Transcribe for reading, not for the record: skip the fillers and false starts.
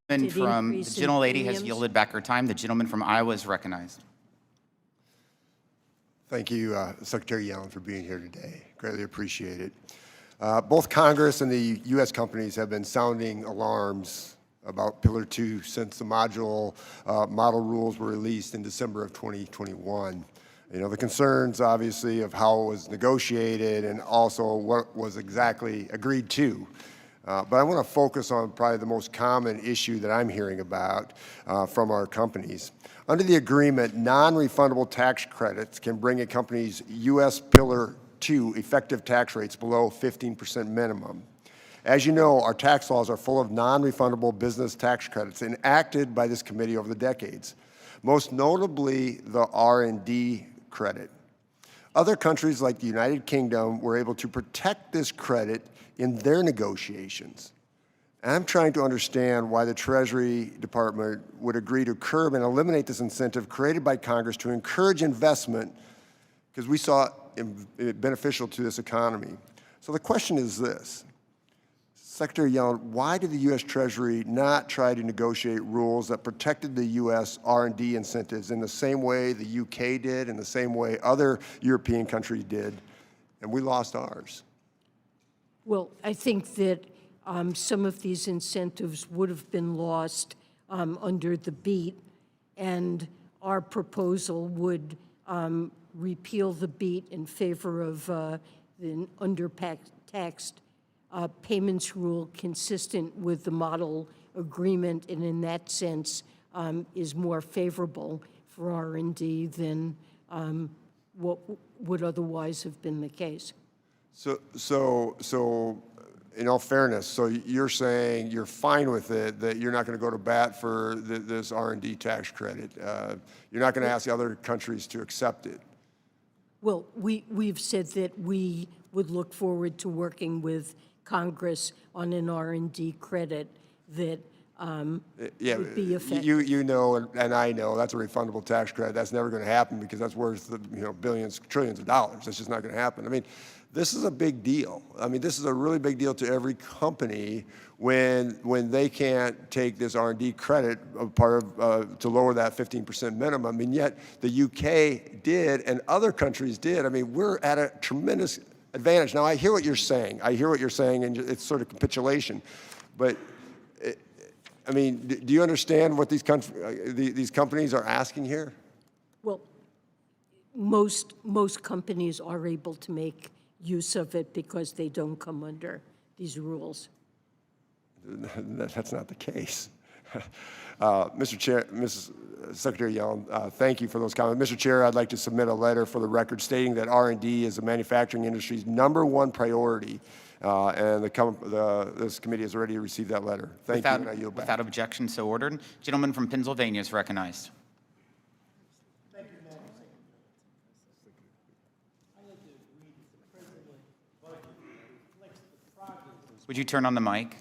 The from the increase in gentlelady has premiums. yielded back her time. The gentleman from Iowa is recognized. Thank you, Secretary Yellen, for being here today. Greatly appreciate it. Both Congress and the U.S. companies have been sounding alarms about Pillar 2 since the model rules were released in December of 2021. You know, the concerns, obviously, of how it was negotiated and also what was exactly agreed to. But I want to focus on probably the most common issue that I'm hearing about from our companies. Under the agreement, non-refundable tax credits can bring a company's U.S. Pillar 2 effective tax rates below 15% minimum. As you know, our tax laws are full of non-refundable business tax credits enacted by this committee over the decades, most notably the R&D credit. Other countries like the United Kingdom were able to protect this credit in their negotiations. And I'm trying to understand why the Treasury Department would agree to curb and eliminate this incentive created by Congress to encourage investment, because we saw it beneficial to this economy. So the question is this: Secretary Yellen, why did the U.S. Treasury not try to negotiate rules that protected the U.S. R&D incentives in the same way the U.K. did, in the same way other European countries did, and we lost ours? Well, I think that some of these incentives would have been lost under the BEAT, and our proposal would repeal the BEAT in favor of the undertaxed payments rule consistent with the model agreement, and in that sense is more favorable for R&D than what would otherwise have been the case. So, in all fairness, so you're saying you're fine with it, that you're not going to go to bat for this R&D tax credit. You're not going to ask the other countries to accept it. Well, we've said that we would look forward to working with Congress on an R&D credit that would be effective. You know, and I know that's a refundable tax credit. That's never going to happen because that's worth billions, trillions of dollars. That's just not going to happen. I mean, this is a big deal. I mean, this is a really big deal to every company when they can't take this R&D credit part of to lower that 15% minimum. And yet the UK did, and other countries did. I mean, we're at a tremendous advantage. Now, I hear what you're saying. I hear what you're saying, and it's sort of capitulation. But I mean, do you understand what these companies are asking here? Well, most companies are able to make use of it because they don't come under these rules. That's not the case. Mr. Chair, Mrs. Secretary Yellen, thank you for those comments. Mr. Chair, I'd like to submit a letter for the record stating that R&D is the manufacturing industry's #1 priority, and this committee has already received that letter. Thank you, and I yield back. Without objection, so ordered. Gentleman from Pennsylvania is recognized. Thank you, Madam Secretary. I like to agree that the President budget reflects the progress. Would you turn on the mic?